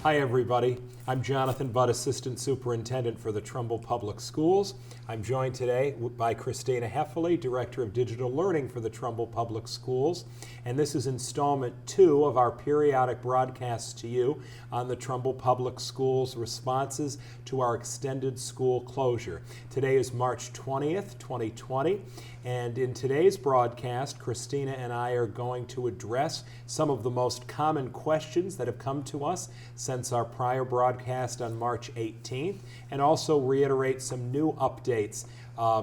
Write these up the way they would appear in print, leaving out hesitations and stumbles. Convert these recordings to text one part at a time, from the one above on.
Hi everybody, I'm Jonathan Budd, Assistant Superintendent for the Trumbull Public Schools. I'm joined today by Christina Heffley, Director of Digital Learning for the Trumbull Public Schools. And this is installment 2 of our periodic broadcast to you on the Trumbull Public Schools responses to our extended school closure. Today is March 20th, 2020. And in today's broadcast, Christina and I are going to address some of the most common questions that have come to us since our prior broadcast on March 18th, and also reiterate some new updates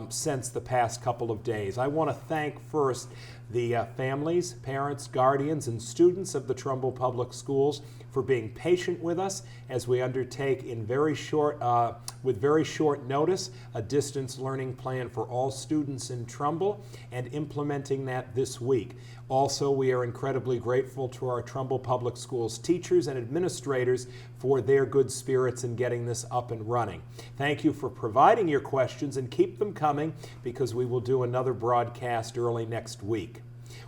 since the past couple of days. I want to thank first the families, parents, guardians, and students of the Trumbull Public Schools for being patient with us as we undertake with very short notice a distance learning plan for all students in Trumbull and implementing that this week. Also, we are incredibly grateful to our Trumbull Public Schools teachers and administrators for their good spirits in getting this up and running. Thank you for providing your questions, and keep them coming because we will do another broadcast early next week.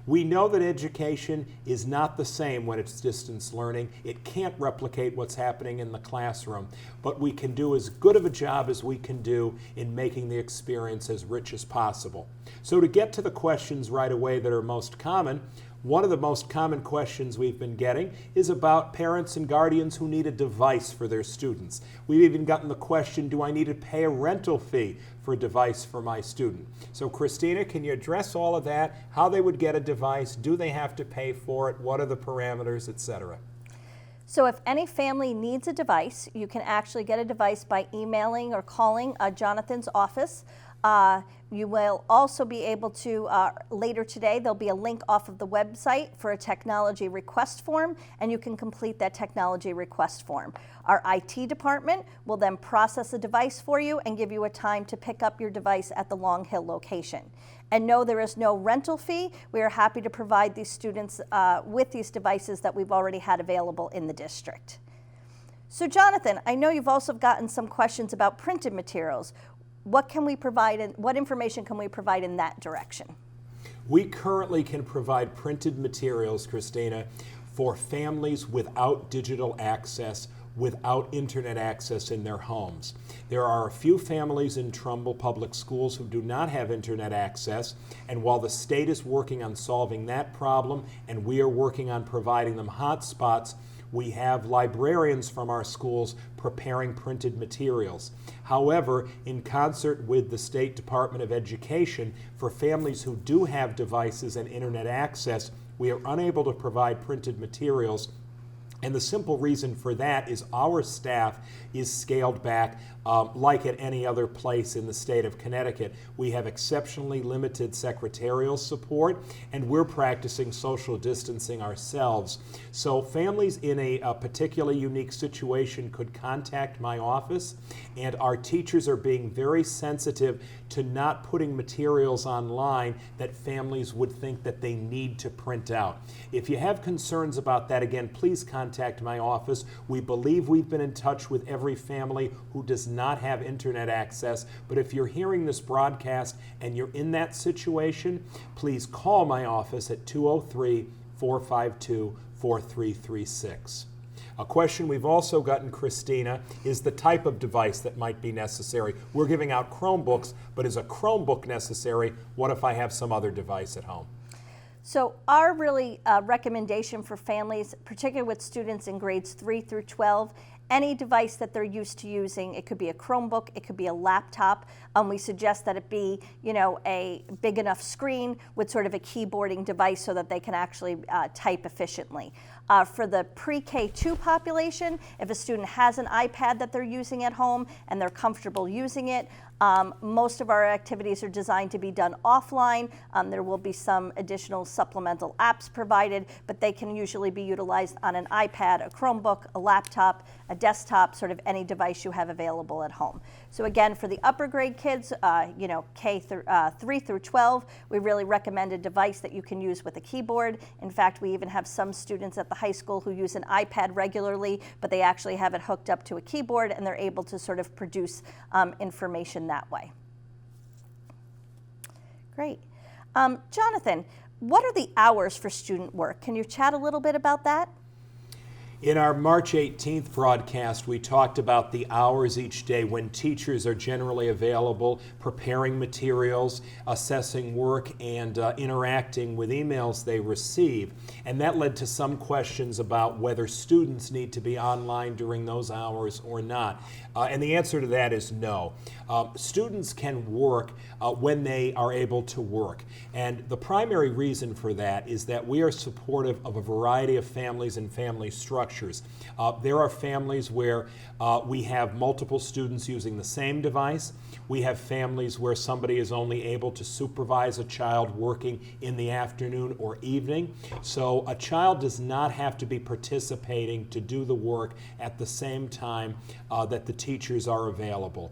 We know that education is not the same when it's distance learning. It can't replicate what's happening in the classroom, but we can do as good of a job as we can do in making the experience as rich as possible. So to get to the questions right away that are most common, one of the most common questions we've been getting is about parents and guardians who need a device for their students. We've even gotten the question, do I need to pay a rental fee for a device for my student? So Christina, can you address all of that? How they would get a device? Do they have to pay for it? What are the parameters, etc.? So if any family needs a device, you can actually get a device by emailing or calling Jonathan's office. You will also be able to, later today, there'll be a link off of the website for a technology request form, and you can complete that technology request form. Our IT department will then process a device for you and give you a time to pick up your device at the Long Hill location. And no, there is no rental fee. We are happy to provide these students with these devices that we've already had available in the district. So Jonathan, I know you've also gotten some questions about printed materials. What can we provide and what information can we provide in that direction? We currently can provide printed materials, Christina, for families without digital access, without internet access in their homes. There are a few families in Trumbull Public Schools who do not have internet access, and while the state is working on solving that problem and we are working on providing them hotspots, we have librarians from our schools preparing printed materials. However, in concert with the State Department of Education, for families who do have devices and internet access, we are unable to provide printed materials. And the simple reason for that is our staff is scaled back like at any other place in the state of Connecticut. We have exceptionally limited secretarial support, and we're practicing social distancing ourselves. So families in a particularly unique situation could contact my office, and our teachers are being very sensitive to not putting materials online that families would think that they need to print out. If you have concerns about that, again, please contact my office. We believe we've been in touch with every family who does not have internet access, but if you're hearing this broadcast and you're in that situation, please call my office at 203-452-4336. A question we've also gotten, Christina, is the type of device that might be necessary. We're giving out Chromebooks, but is a Chromebook necessary? What if I have some other device at home? So our recommendation for families, particularly with students in grades 3 through 12, any device that they're used to using, it could be a Chromebook, it could be a laptop. We suggest that it be, a big enough screen with sort of a keyboarding device so that they can actually type efficiently. For the pre-K2 population, if a student has an iPad that they're using at home and they're comfortable using it, most of our activities are designed to be done offline. There will be some additional supplemental apps provided, but they can usually be utilized on an iPad, a Chromebook, a laptop, a desktop, sort of any device you have available at home. So again, for the upper grade kids, K through 3 through 12, we really recommend a device that you can use with a keyboard. In fact, we even have some students at the high school who use an iPad regularly, but they actually have it hooked up to a keyboard and they're able to sort of produce information that way. Great. Jonathan, what are the hours for student work? Can you chat a little bit about that? In our March 18th broadcast, we talked about the hours each day when teachers are generally available, preparing materials, assessing work, and interacting with emails they receive. And that led to some questions about whether students need to be online during those hours or not. And the answer to that is no. Students can work when they are able to work. And the primary reason for that is that we are supportive of a variety of families and family structures. There are families where we have multiple students using the same device. We have families where somebody is only able to supervise a child working in the afternoon or evening. So a child does not have to be participating to do the work at the same time that the teachers are available.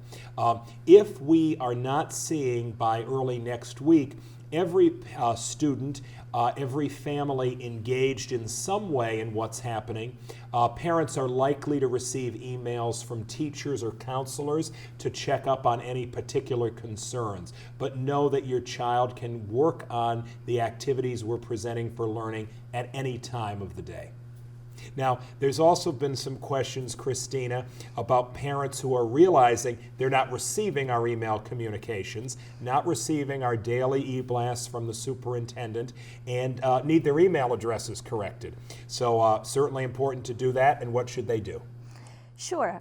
If we are not seeing by early next week every student, every family engaged in some way in what's happening, parents are likely to receive emails from teachers or counselors to check up on any particular concerns. But know that your child can work on the activities we're presenting for learning at any time of the day. Now, there's also been some questions, Christina, about parents who are realizing they're not receiving our email communications, not receiving our daily e-blasts from the superintendent, and need their email addresses corrected. So certainly important to do that, and what should they do? Sure.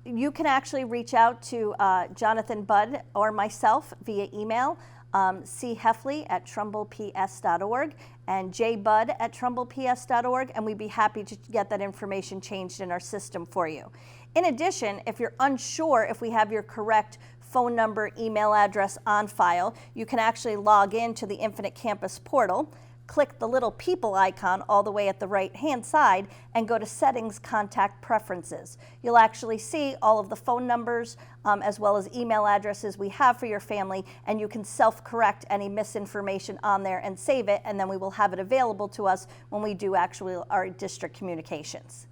You can actually reach out to Jonathan Budd or myself via email, cheffley@trumbleps.org and jbudd@trumbleps.org, and we'd be happy to get that information changed in our system for you. In addition, if you're unsure if we have your correct phone number, email address on file, you can actually log in to the Infinite Campus portal, click the little people icon all the way at the right-hand side, and go to Settings, Contact Preferences. You'll actually see all of the phone numbers as well as email addresses we have for your family, and you can self-correct any misinformation on there and save it, and then we will have it available to us when we do actually our district communications.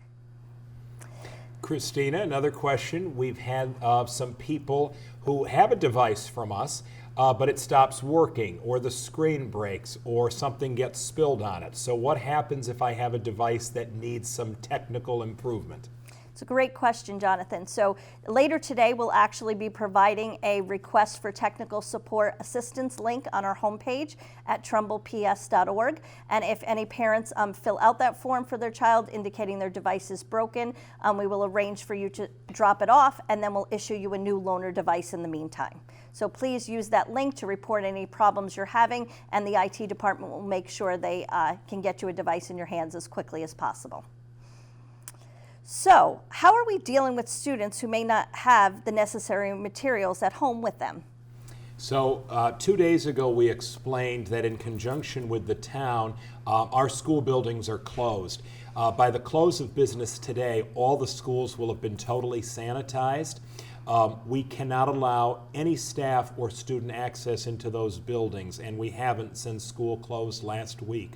Christina, another question. We've had some people who have a device from us, but it stops working, or the screen breaks, or something gets spilled on it. So what happens if I have a device that needs some technical improvement? It's a great question, Jonathan. So later today, we'll actually be providing a request for technical support assistance link on our homepage at trumbleps.org. And if any parents fill out that form for their child indicating their device is broken, we will arrange for you to drop it off, and then we'll issue you a new loaner device in the meantime. So please use that link to report any problems you're having, and the IT department will make sure they can get you a device in your hands as quickly as possible. So, how are we dealing with students who may not have the necessary materials at home with them? So 2 days ago we explained that in conjunction with the town, our school buildings are closed. By the close of business today, all the schools will have been totally sanitized. We cannot allow any staff or student access into those buildings, and we haven't since school closed last week.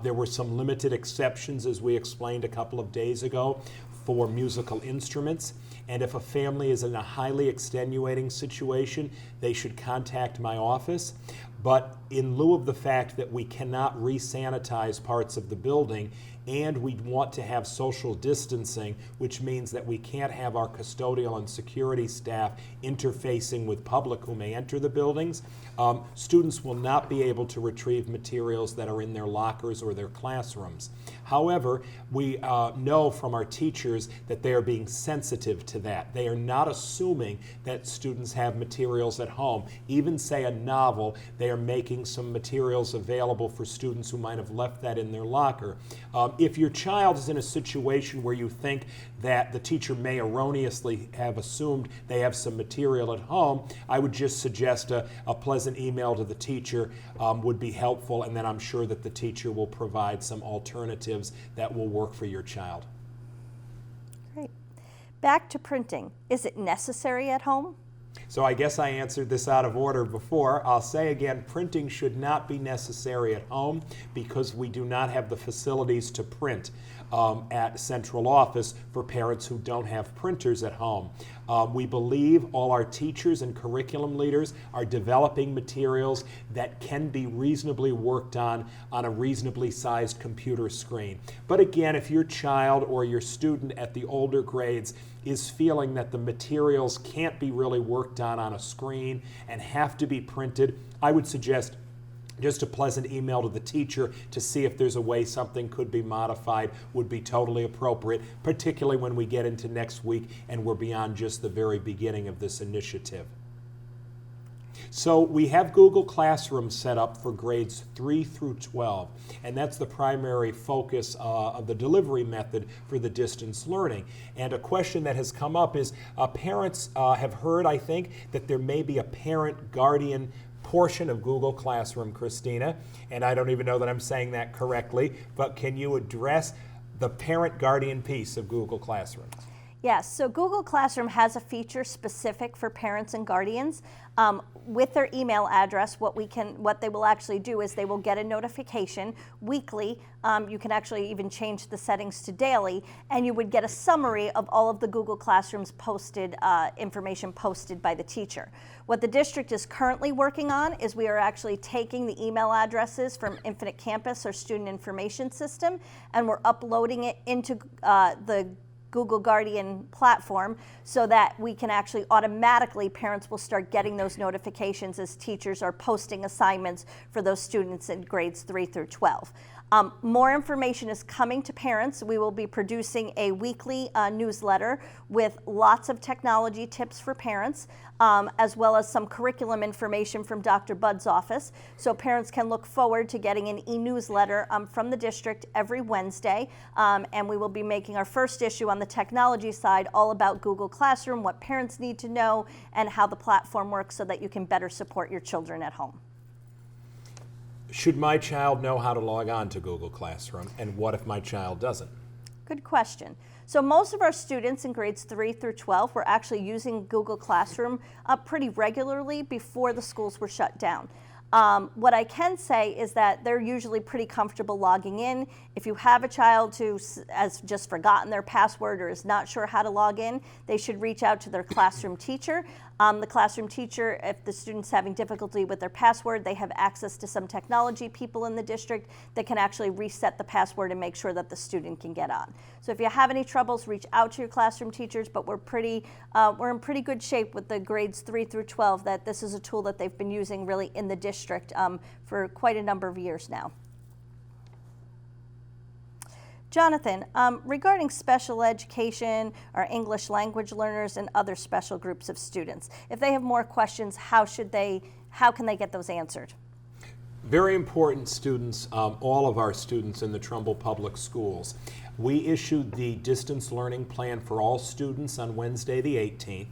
There were some limited exceptions, as we explained a couple of days ago, for musical instruments. And if a family is in a highly extenuating situation, they should contact my office. But in lieu of the fact that we cannot re-sanitize parts of the building, and we want to have social distancing, which means that we can't have our custodial and security staff interfacing with public who may enter the buildings, students will not be able to retrieve materials that are in their lockers or their classrooms. However, we know from our teachers that they are being sensitive to that. They are not assuming that students have materials at home. Even say a novel, they are making some materials available for students who might have left that in their locker. If your child is in a situation where you think that the teacher may erroneously have assumed they have some material at home, I would just suggest a pleasant email to the teacher would be helpful, and then I'm sure that the teacher will provide some alternatives that will work for your child. Great. Back to printing. Is it necessary at home? So I guess I answered this out of order before. I'll say again, printing should not be necessary at home because we do not have the facilities to print. at central office for parents who don't have printers at home. We believe all our teachers and curriculum leaders are developing materials that can be reasonably worked on a reasonably sized computer screen. But again, if your child or your student at the older grades is feeling that the materials can't be really worked on a screen and have to be printed, I would suggest just a pleasant email to the teacher to see if there's a way something could be modified would be totally appropriate, particularly when we get into next week and we're beyond just the very beginning of this initiative. So we have Google Classroom set up for grades 3 through 12, and that's the primary focus of the delivery method for the distance learning. And a question that has come up is parents have heard, I think, that there may be a parent-guardian portion of Google Classroom, Christina, and I don't even know that I'm saying that correctly, but can you address the parent-guardian piece of Google Classroom? Yes, so Google Classroom has a feature specific for parents and guardians. With their email address, what they will actually do is they will get a notification weekly. You can actually even change the settings to daily, and you would get a summary of all of the Google Classroom's posted information posted by the teacher. What the district is currently working on is we are actually taking the email addresses from Infinite Campus, or Student Information System, and we're uploading it into the Google Guardian platform so that we can actually automatically, parents will start getting those notifications as teachers are posting assignments for those students in grades 3 through 12. More information is coming to parents. We will be producing a weekly newsletter with lots of technology tips for parents, as well as some curriculum information from Dr. Budd's office. So parents can look forward to getting an e-newsletter from the district every Wednesday. And we will be making our first issue on the technology side all about Google Classroom, what parents need to know, and how the platform works so that you can better support your children at home. Should my child know how to log on to Google Classroom, and what if my child doesn't? Good question. So most of our students in grades 3 through 12 were actually using Google Classroom pretty regularly before the schools were shut down. What I can say is that they're usually pretty comfortable logging in. If you have a child who has just forgotten their password or is not sure how to log in, they should reach out to their classroom teacher. The classroom teacher, if the student's having difficulty with their password, they have access to some technology people in the district that can actually reset the password and make sure that the student can get on. So if you have any troubles, reach out to your classroom teachers, but we're in pretty good shape with the grades 3 through 12 that this is a tool that they've been using really in the district for quite a number of years now. Jonathan, regarding special education or English language learners and other special groups of students, if they have more questions, how can they get those answered? Very important students, all of our students in the Trumbull Public Schools. We issued the distance learning plan for all students on Wednesday the 18th,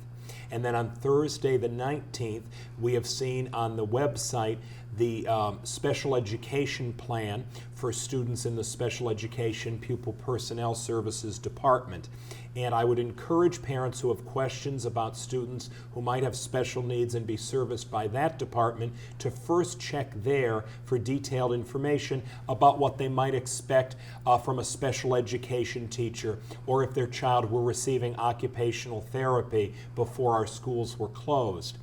and then on Thursday the 19th, we have seen on the website the special education plan for students in the Special Education Pupil Personnel Services Department. And I would encourage parents who have questions about students who might have special needs and be serviced by that department to first check there for detailed information about what they might expect from a special education teacher, or if their child were receiving occupational therapy before our schools were closed.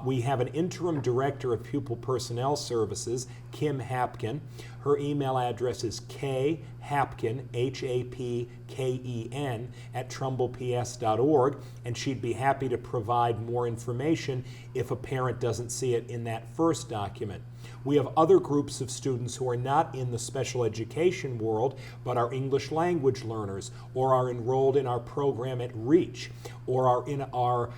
We have an interim director of pupil personnel services, Kim Hapkin. Her email address is khapken, Hapken, at trumbleps.org, and she'd be happy to provide more information if a parent doesn't see it in that first document. We have other groups of students who are not in the special education world, but are English language learners, or are enrolled in our program at REACH, or are in our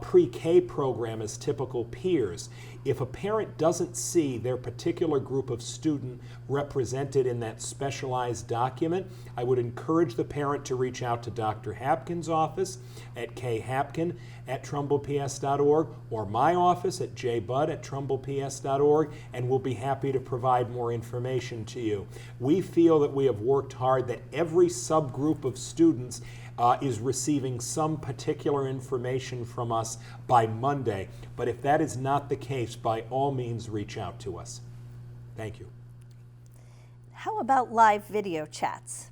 pre-K program as typical peers. If a parent doesn't see their particular group of student represented in that specialized document, I would encourage the parent to reach out to Dr. Hapkin's office at khapken at trumbleps.org, or my office at jbudd at trumbleps.org, and we'll be happy to provide more information to you. We feel that we have worked hard that every subgroup of students is receiving some particular information from us by Monday. But if that is not the case, by all means reach out to us. Thank you. How about live video chats?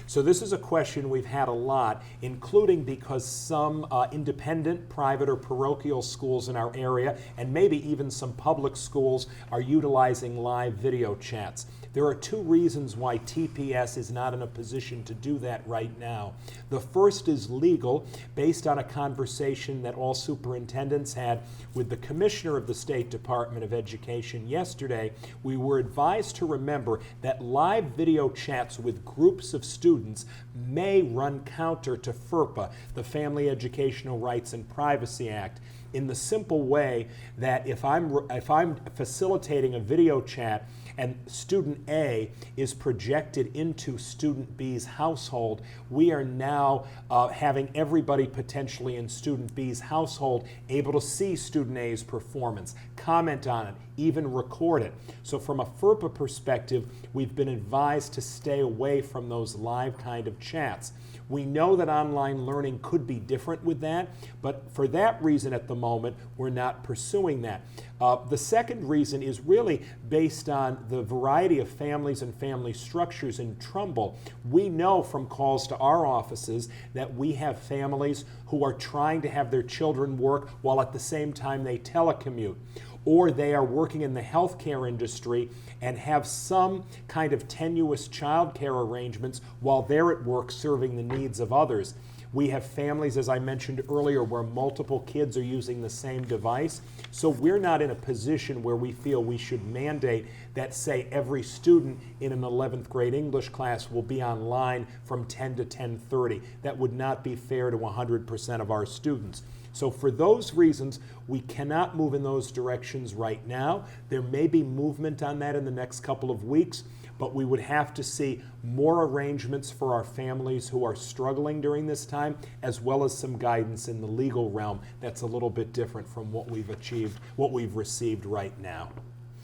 So this is a question we've had a lot, including because some independent, private, or parochial schools in our area, and maybe even some public schools, are utilizing live video chats. There are two reasons why TPS is not in a position to do that right now. The first is legal, based on a conversation that all superintendents had with the Commissioner of the State Department of Education yesterday. We were advised to remember that live video chats with groups of students may run counter to FERPA, the Family Educational Rights and Privacy Act, in the simple way that if I'm facilitating a video chat and student A is projected into student B's household, we are now having everybody potentially in student B's household able to see student A's performance, comment on it, even record it. So from a FERPA perspective, we've been advised to stay away from those live kind of chats. We know that online learning could be different with that, but for that reason at the moment, we're not pursuing that. The second reason is really based on the variety of families and family structures in Trumbull. We know from calls to our offices that we have families who are trying to have their children work while at the same time they telecommute, or they are working in the healthcare industry and have some kind of tenuous childcare arrangements while they're at work serving the needs of others. We have families, as I mentioned earlier, where multiple kids are using the same device. So we're not in a position where we feel we should mandate that, say, every student in an 11th grade English class will be online from 10 to 10:30. That would not be fair to 100% of our students. So for those reasons, we cannot move in those directions right now. There may be movement on that in the next couple of weeks, but we would have to see more arrangements for our families who are struggling during this time, as well as some guidance in the legal realm that's a little bit different from what we've received right now.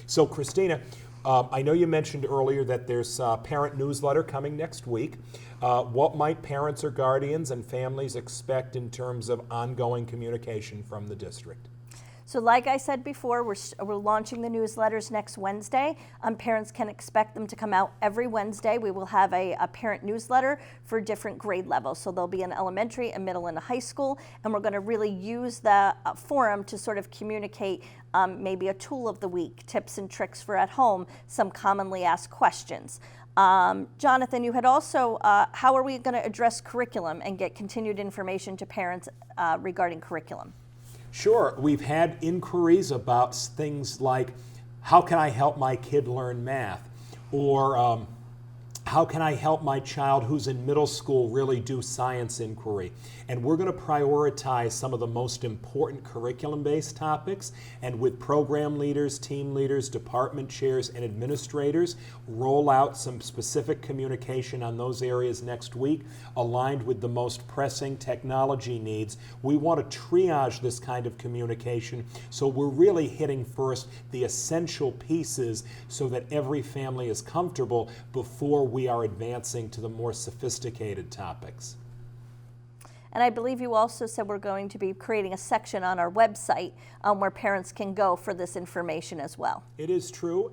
So Christina, I know you mentioned earlier that there's a parent newsletter coming next week. What might parents or guardians and families expect in terms of ongoing communication from the district? So like I said before, we're launching the newsletters next Wednesday. Parents can expect them to come out every Wednesday. We will have a parent newsletter for different grade levels. So there'll be an elementary, a middle, and a high school. And we're going to really use the forum to sort of communicate maybe a tool of the week, tips and tricks for at home, some commonly asked questions. Jonathan, you had also, how are we going to address curriculum and get continued information to parents regarding curriculum? Sure. We've had inquiries about things like, how can I help my kid learn math? Or how can I help my child who's in middle school really do science inquiry? And we're going to prioritize some of the most important curriculum-based topics, and with program leaders, team leaders, department chairs, and administrators, roll out some specific communication on those areas next week, aligned with the most pressing technology needs. We want to triage this kind of communication, so we're really hitting first the essential pieces so that every family is comfortable before we are advancing to the more sophisticated topics. And I believe you also said we're going to be creating a section on our website where parents can go for this information as well. It is true.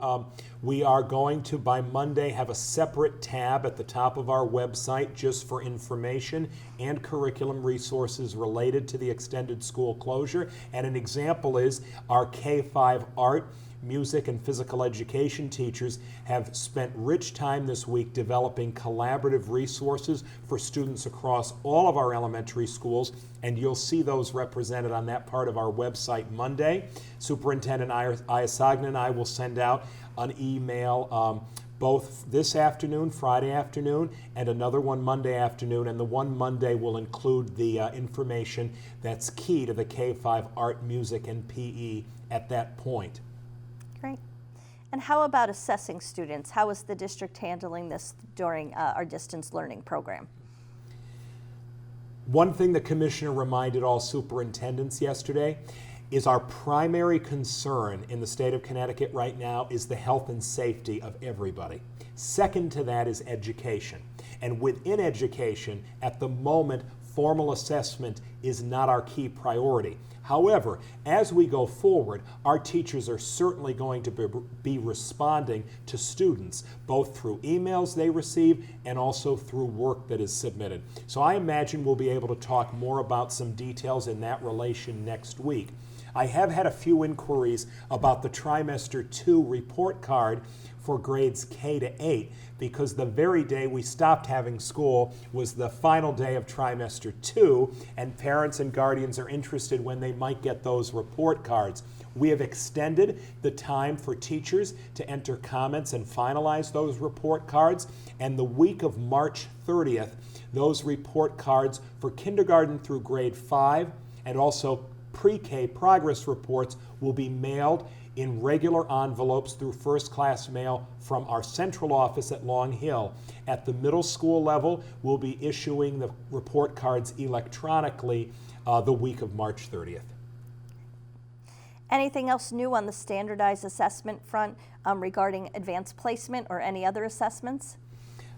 We are going to, by Monday, have a separate tab at the top of our website just for information and curriculum resources related to the extended school closure. And an example is our K-5 art, music, and physical education teachers have spent rich time this week developing collaborative resources for students across all of our elementary schools, and you'll see those represented on that part of our website Monday. Superintendent Iasagna and I will send out an email both this afternoon, Friday afternoon, and another one Monday afternoon, and the one Monday will include the information that's key to the K-5 art, music, and PE at that point. Great. And how about assessing students? How is the district handling this during our distance learning program? One thing the commissioner reminded all superintendents yesterday is our primary concern in the state of Connecticut right now is the health and safety of everybody. Second to that is education. And within education, at the moment, formal assessment is not our key priority. However, as we go forward, our teachers are certainly going to be responding to students, both through emails they receive and also through work that is submitted. So I imagine we'll be able to talk more about some details in that relation next week. I have had a few inquiries about the trimester 2 report card for grades K to 8, because the very day we stopped having school was the final day of trimester 2, and parents and guardians are interested when they might get those report cards. We have extended the time for teachers to enter comments and finalize those report cards, and the week of March 30th, those report cards for kindergarten through grade 5 and also pre-K progress reports will be mailed in regular envelopes through first-class mail from our central office at Long Hill. At the middle school level, we'll be issuing the report cards electronically the week of March 30th. Anything else new on the standardized assessment front regarding advanced placement or any other assessments?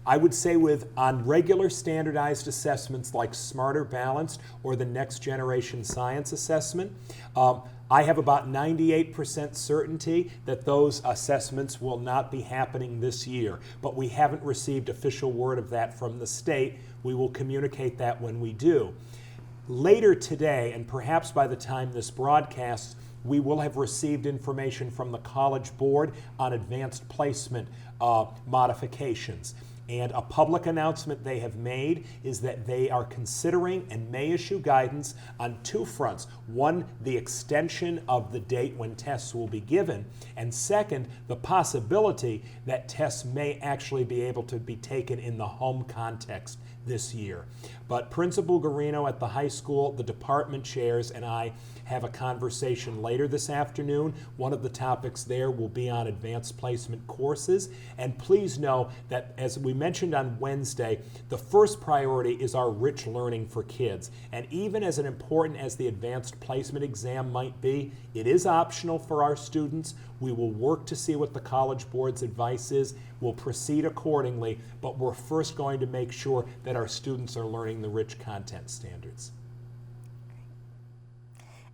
I would say on regular standardized assessments like Smarter Balanced or the Next Generation Science Assessment, I have about 98% certainty that those assessments will not be happening this year, but we haven't received official word of that from the state. We will communicate that when we do. Later today, and perhaps by the time this broadcasts, we will have received information from the College Board on advanced placement modifications. And a public announcement they have made is that they are considering and may issue guidance on two fronts. One, the extension of the date when tests will be given, and second, the possibility that tests may actually be able to be taken in the home context this year. But Principal Garino at the high school, the department chairs, and I have a conversation later this afternoon. One of the topics there will be on advanced placement courses. And please know that, as we mentioned on Wednesday, the first priority is our rich learning for kids. And even as important as the advanced placement exam might be, it is optional for our students. We will work to see what the College Board's advice is. We'll proceed accordingly, but we're first going to make sure that our students are learning the rich content standards.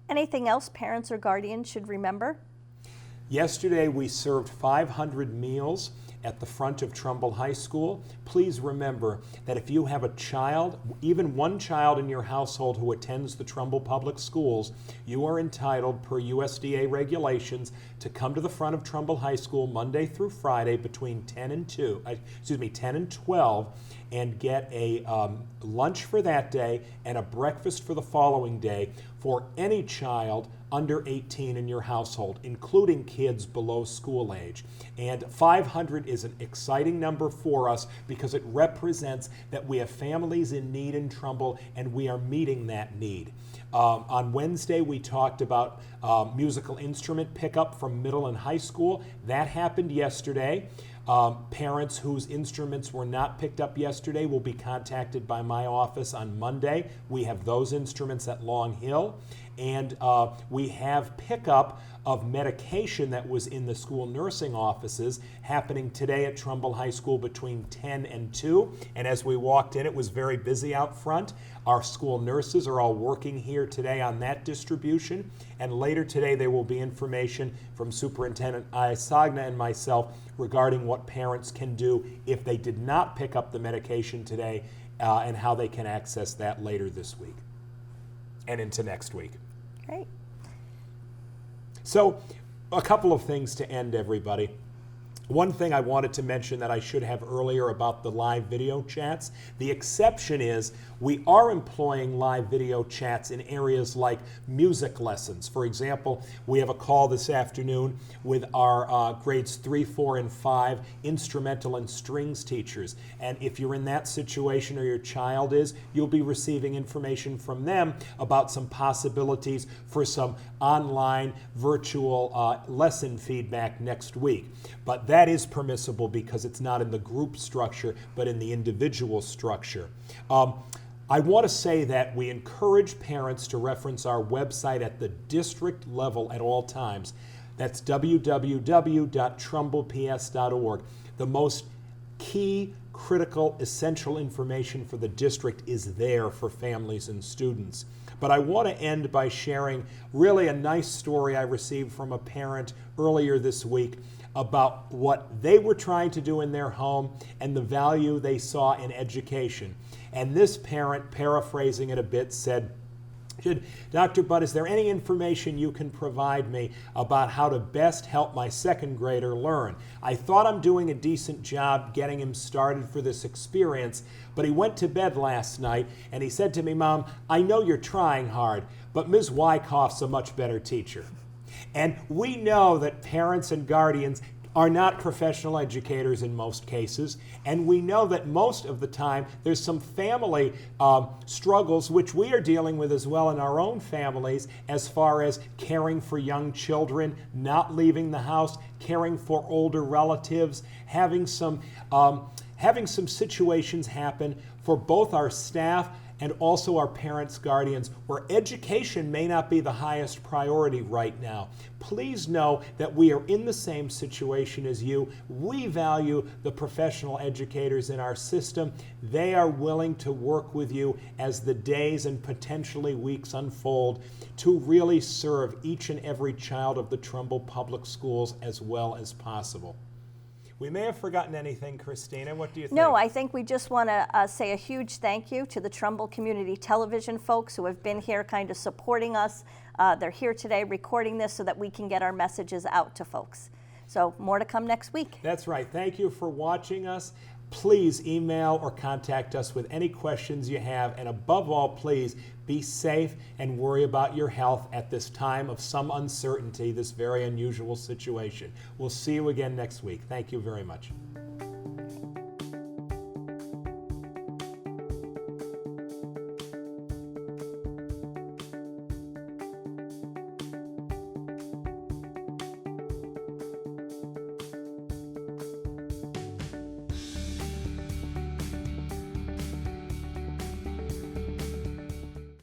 Anything else parents or guardians should remember? Yesterday we served 500 meals at the front of Trumbull High School. Please remember that if you have a child, even one child in your household who attends the Trumbull Public Schools, you are entitled per USDA regulations to come to the front of Trumbull High School Monday through Friday between 10 and 12 and get a lunch for that day and a breakfast for the following day for any child under 18 in your household, including kids below school age. And 500 is an exciting number for us because it represents that we have families in need in Trumbull and we are meeting that need. On Wednesday, we talked about musical instrument pickup from middle and high school. That happened yesterday. Parents whose instruments were not picked up yesterday will be contacted by my office on Monday. We have those instruments at Long Hill. And we have pickup of medication that was in the school nursing offices happening today at Trumbull High School between 10 and 2. And as we walked in, it was very busy out front. Our school nurses are all working here today on that distribution. And later today, there will be information from Superintendent Iasagna and myself regarding what parents can do if they did not pick up the medication today and how they can access that later this week and into next week. Great. So, a couple of things to end, everybody. One thing I wanted to mention that I should have earlier about the live video chats. The exception is we are employing live video chats in areas like music lessons. For example, we have a call this afternoon with our grades 3, 4, and 5 instrumental and strings teachers. And if you're in that situation or your child is, you'll be receiving information from them about some possibilities for some online virtual lesson feedback next week. But that is permissible because it's not in the group structure, but in the individual structure. I want to say that we encourage parents to reference our website at the district level at all times. That's www.trumbullps.org. The most key critical, essential information for the district is there for families and students. But I want to end by sharing really a nice story I received from a parent earlier this week about what they were trying to do in their home and the value they saw in education. And this parent, paraphrasing it a bit, said, Dr. Budd, is there any information you can provide me about how to best help my second grader learn? I thought I'm doing a decent job getting him started for this experience, but he went to bed last night and he said to me, Mom, I know you're trying hard, but Ms. Wyckoff's a much better teacher. And we know that parents and guardians are not professional educators in most cases, and we know that most of the time there's some family struggles which we are dealing with as well in our own families, as far as caring for young children, not leaving the house, caring for older relatives, having some situations happen for both our staff and also our parents, guardians, where education may not be the highest priority right now. Please know that we are in the same situation as you. We value the professional educators in our system. They are willing to work with you as the days and potentially weeks unfold to really serve each and every child of the Trumbull Public Schools as well as possible. We may have forgotten anything, Christina. What do you think? No, I think we just want to say a huge thank you to the Trumbull Community Television folks who have been here kind of supporting us. They're here today recording this so that we can get our messages out to folks. So more to come next week. That's right. Thank you for watching us. Please email or contact us with any questions you have. And above all, please be safe and worry about your health at this time of some uncertainty, this very unusual situation. We'll see you again next week. Thank you very much.